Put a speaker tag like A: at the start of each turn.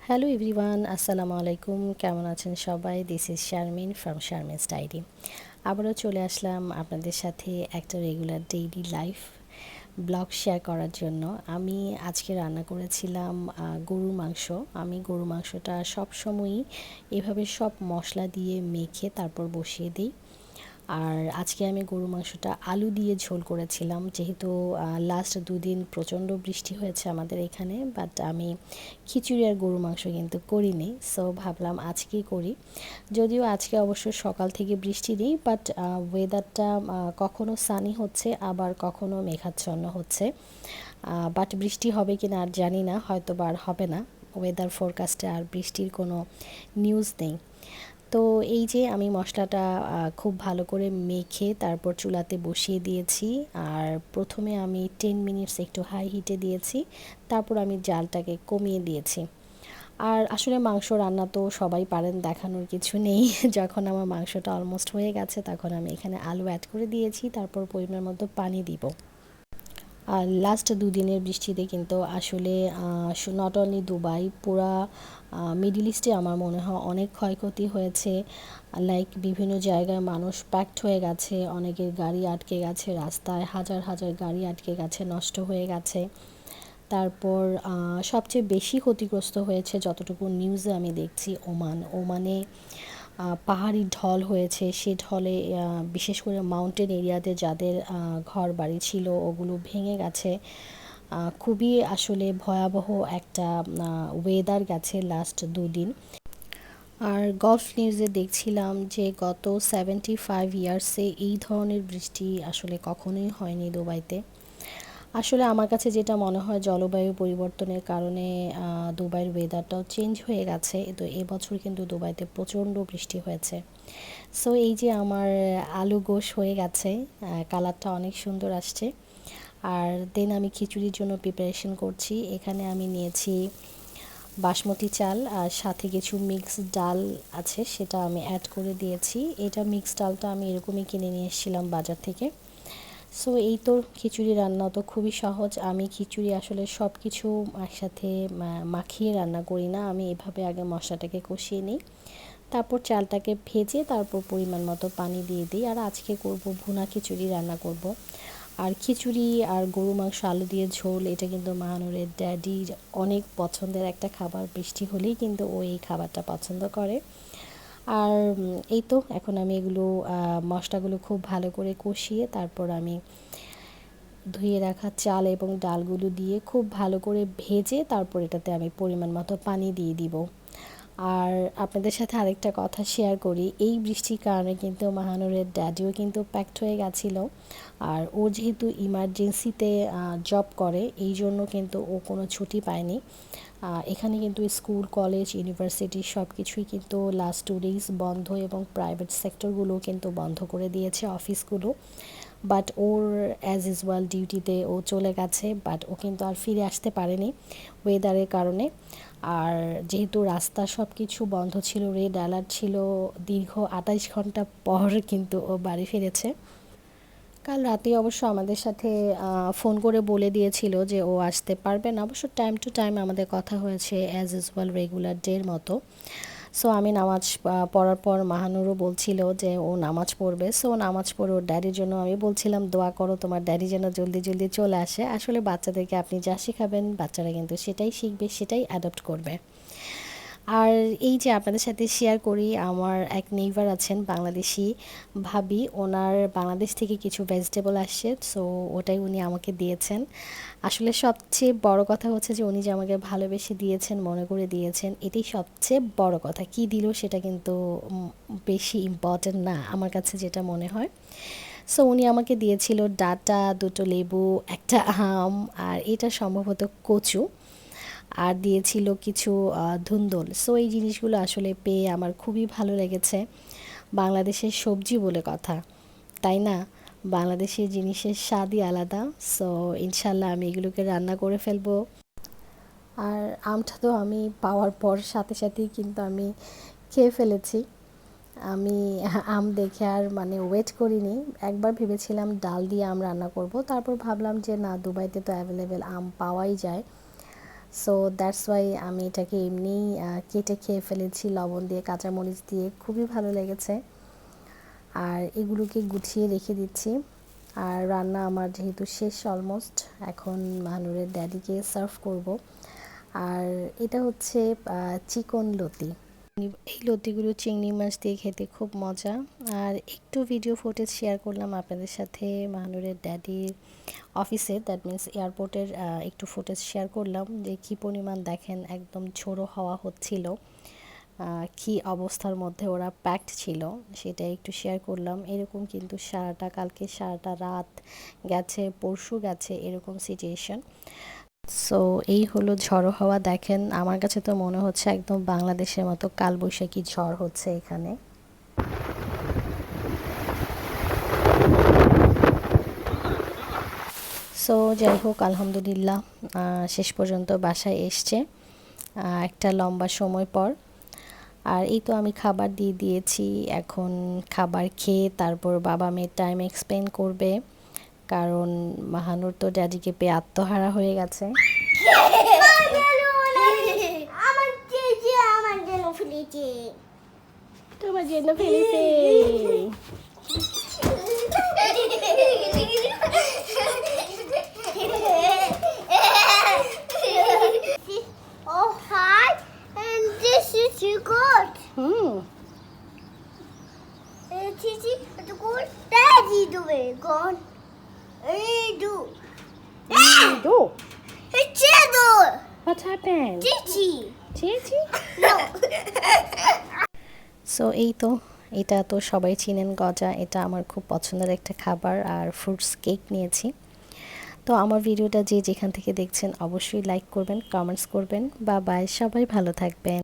A: Hello everyone, আসসালামু আলাইকুম। কেমন আছেন সবাই? This is Sharmin from Sharmin's diary. আবারও চলে আসলাম আপনাদের সাথে একটা regular daily life blog share করার জন্য। আমি আজকে রান্না করেছিলাম গরুর মাংস। আমি গরুর মাংসটা সবসময়ই এভাবে সব মশলা দিয়ে মেখে তারপর বসিয়ে দিই। আর আজকে আমি গরুর মাংসটা আলু দিয়ে ঝোল করেছিলাম, যেহেতু লাস্ট দুদিন প্রচণ্ড বৃষ্টি হয়েছে আমাদের এখানে। বাট আমি খিচুড়ি আর গরুর মাংস কিন্তু করিনি, সো ভাবলাম আজকেই করি। যদিও আজকে অবশ্য সকাল থেকে বৃষ্টি নেই, বাট ওয়েদারটা কখনো সানি হচ্ছে আবার কখনো মেঘাচ্ছন্ন হচ্ছে। বাট বৃষ্টি হবে কিনা আর জানি না, হয়তো বা আর হবে না। ওয়েদার ফোরকাস্টে আর বৃষ্টির কোনো নিউজ নেই। তো এই যে আমি মশলাটা খুব ভালো করে মেখে তারপর চুলাতে বসিয়ে দিয়েছি। আর প্রথমে আমি 10 মিনিটস একটু হাই হিটে দিয়েছি, তারপর আমি জালটাকে কমিয়ে দিয়েছি। আর আসলে মাংস রান্না তো সবাই পারেন, দেখানোর কিছু নেই। যখন আমার মাংসটা অলমোস্ট হয়ে গেছে তখন আমি এখানে আলু অ্যাড করে দিয়েছি, তারপর পরিমাণ মতো পানি দিব। আর লাস্ট দুদিনের বৃষ্টিতে কিন্তু আসলে নট অনলি দুবাই, পুরা মিডল ইস্টে আমার মনে হয় অনেক ক্ষয়ক্ষতি হয়েছে। লাইক বিভিন্ন জায়গায় মানুষ প্যাকড হয়ে গেছে, অনেকের গাড়ি আটকে গেছে রাস্তায়, হাজার হাজার গাড়ি আটকে গেছে, নষ্ট হয়ে গেছে। তারপর সবচেয়ে বেশি ক্ষতিগ্রস্ত হয়েছে যতটুকু নিউজে আমি দেখছি ওমানে পাহাড়ি ঢল হয়েছে। সে ঢলে বিশেষ করে মাউন্টেন এরিয়াতে যাদের ঘর বাড়ি ছিল ওগুলো ভেঙে গেছে। খুবই আসলে ভয়াবহ একটা ওয়েদার গেছে লাস্ট দুদিন। আর গলফ নিউজে দেখছিলাম যে গত 75 ইয়ার্সে এই ধরনের বৃষ্টি আসলে কখনোই হয়নি দুবাইতে। আসলে আমার কাছে যেটা মনে হয়, জলবায়ু পরিবর্তনের কারণে দুবাইয়ের ওয়েদারটাও চেঞ্জ হয়ে গেছে। তো এবছর কিন্তু দুবাইতে প্রচণ্ড বৃষ্টি হয়েছে। সো এই যে আমার আলু গোশ হয়ে গেছে, কালারটা অনেক সুন্দর আসছে। আর দেন আমি খিচুড়ির জন্য প্রিপারেশন করছি। এখানে আমি নিয়েছি বাসমতি চাল, আর সাথে কিছু মিক্সড ডাল আছে, সেটা আমি অ্যাড করে দিয়েছি। এটা মিক্সড ডালটা আমি এরকমই কিনে নিয়ে এসেছিলাম বাজার থেকে। সো এই তো খিচুড়ি রান্না তো খুবই সহজ। আমি খিচুড়ি আসলে সব কিছু একসাথে মাখিয়ে রান্না করি না, আমি এভাবে আগে মশলাটাকে কষিয়ে নিই, তারপর চালটাকে ভেজে তারপর পরিমাণ মতো পানি দিয়ে দিই। আর আজকে করব ভুনা খিচুড়ি রান্না করব। আর খিচুড়ি আর গরু মাংস আলু দিয়ে ঝোল, এটা কিন্তু মাহানুরের ড্যাডির অনেক পছন্দের একটা খাবার। বৃষ্টি হলেই কিন্তু ও এই খাবারটা পছন্দ করে। আর এই তো এখন আমি এগুলো মশলাগুলো খুব ভালো করে কষিয়ে তারপর আমি ধুয়ে রাখা চাল এবং ডালগুলো দিয়ে খুব ভালো করে ভেজে তারপর এটাতে আমি পরিমাণ মতো পানি দিয়ে দিব। আর আপনাদের সাথে আরেকটা কথা শেয়ার করি, এই বৃষ্টির কারণে কিন্তু মাহানুরের ড্যাডিও কিন্তু প্যাকড হয়ে গেছিলো। আর ও যেহেতু ইমার্জেন্সিতে জব করে, এই জন্য কিন্তু ও কোনো ছুটি পায়নি। এখানে কিন্তু স্কুল কলেজ ইউনিভার্সিটি সব কিছুই কিন্তু লাস্ট 2 ডেজ বন্ধ, এবং প্রাইভেট সেক্টরগুলো কিন্তু বন্ধ করে দিয়েছে, অফিসগুলো। বাট ওর অ্যাজ ইউজুয়াল ডিউটিতে ও চলে গেছে, বাট ও কিন্তু আর ফিরে আসতে পারেনি ওয়েদারের কারণে। আর যেহেতু রাস্তা সব কিছু বন্ধ ছিল, রেড অ্যালার্ট ছিল, দীর্ঘ 28 ঘন্টা পর কিন্তু ও বাড়ি ফিরেছে। কাল রাতে অবশ্য আমাদের সাথে ফোন করে বলে দিয়েছিল যে ও আসতে পারবে না। অবশ্য টাইম টু টাইম আমাদের কথা হয়েছে অ্যাজ ইউজুয়াল রেগুলার ডের মতো। সো আমি নামাজ পড়ার পর মাহানুরও বলছিল যে ও নামাজ পড়বে। সো নামাজ পড়ে ওর ড্যাডির জন্য আমি বলছিলাম দোয়া করো তোমার ড্যাডি যেন জলদি জলদি চলে আসে। আসলে বাচ্চাদেরকে আপনি যা শেখাবেন বাচ্চারা কিন্তু সেটাই শিখবে, সেটাই অ্যাডপ্ট করবে। আর এই যে আপনাদের সাথে শেয়ার করি, আমার এক নেইবার আছেন বাংলাদেশি ভাবি, ওনার বাংলাদেশ থেকে কিছু ভেজিটেবল আসছে, সো ওটাই উনি আমাকে দিয়েছেন। আসলে সবচেয়ে বড় কথা হচ্ছে যে উনি যে আমাকে ভালোবেসে দিয়েছেন, মনে করে দিয়েছেন, এটাই সবচেয়ে বড় কথা। কি দিল সেটা কিন্তু বেশি ইম্পর্টেন্ট না আমার কাছে, যেটা মনে হয়। সো উনি আমাকে দিয়েছিল ডাটা, দুটো লেবু, একটা আম, আর এটা সম্ভবত কচু, আর দিয়েছিল কিছু ধুন্দল। সো এই জিনিসগুলো আসলে পেয়ে আমার খুবই ভালো লেগেছে। বাংলাদেশের সবজি বলে কথা, তাই না? বাংলাদেশের জিনিসের স্বাদই আলাদা। সো ইনশাল্লাহ আমি এগুলোকে রান্না করে ফেলবো। আর আমটা তো আমি পাওয়ার পর সাথে সাথেই কিন্তু আমি খেয়ে ফেলেছি। আমি আম দেখে আর মানে ওয়েট করিনি। একবার ভেবেছিলাম ডাল দিয়ে আম রান্না করব, তারপর ভাবলাম যে না, দুবাইতে তো অ্যাভেলেবেল আম পাওয়াই যায়। সো দ্যাটস ওয়াই আমি এটাকে এমনি কেটে খেয়ে ফেলেছি লবণ দিয়ে, কাঁচামরিচ দিয়ে, খুবই ভালো লেগেছে। আর এগুলোকে গুছিয়ে রেখে দিচ্ছি। আর রান্না আমার যেহেতু শেষ অলমোস্ট, এখন মাহানুরের ড্যাডিকে সার্ভ করব। আর এটা হচ্ছে চিকন লতি। এই লতিগুলো চিংড়ি মাছ দিয়ে খেতে খুব মজা। আর একটু ভিডিও ফুটেজ শেয়ার করলাম আপনাদের সাথে মাহানুরের ড্যাডির অফিসে, দ্যাট মিন্স এয়ারপোর্টের একটু ফুটেজ শেয়ার করলাম যে কী পরিমাণ দেখেন একদম ঝোড়ো হাওয়া হচ্ছিল, কি অবস্থার মধ্যে ওরা প্যাকড ছিল সেটা একটু শেয়ার করলাম। এরকম কিন্তু কালকে সারাটা রাত গেছে, পরশু গেছে, এরকম সিচুয়েশন। সো এই হলো ঝড়ো হাওয়া। দেখেন আমার কাছে তো মনে হচ্ছে একদম বাংলাদেশের মতো কালবৈশাখী ঝড় হচ্ছে এখানে। সো যাই হোক, আলহামদুলিল্লাহ শেষ পর্যন্ত বাসায় এসছে একটা লম্বা সময় পর। আর এই তো আমি খাবার দিয়ে দিয়েছি, এখন খাবার খেয়ে তারপর বাবা মেয়ের টাইম এক্সপ্লেন করবে, কারণ মাহানুর তো ড্যাডিকে পেয়ে আত্মহারা হয়ে গেছে। তোমার জন্য ফেলেছে।
B: Oh, hi, and this is you good. Titi, it's good. Daddy do it. Gone. Do.
A: Do.
B: It's do.
A: What happened?
B: Titi.
A: Chichi?
B: No.
A: So এই তো, এটা তো সবাই চিনেন গজা, এটা আমার খুব পছন্দের একটা খাবার। আর ফ্রুটস কেক নিয়েছি। তো আমার ভিডিওটা যে যেখান থেকে দেখছেন অবশ্যই লাইক করবেন, কমেন্টস করবেন। বাই, সবাই ভালো থাকবেন।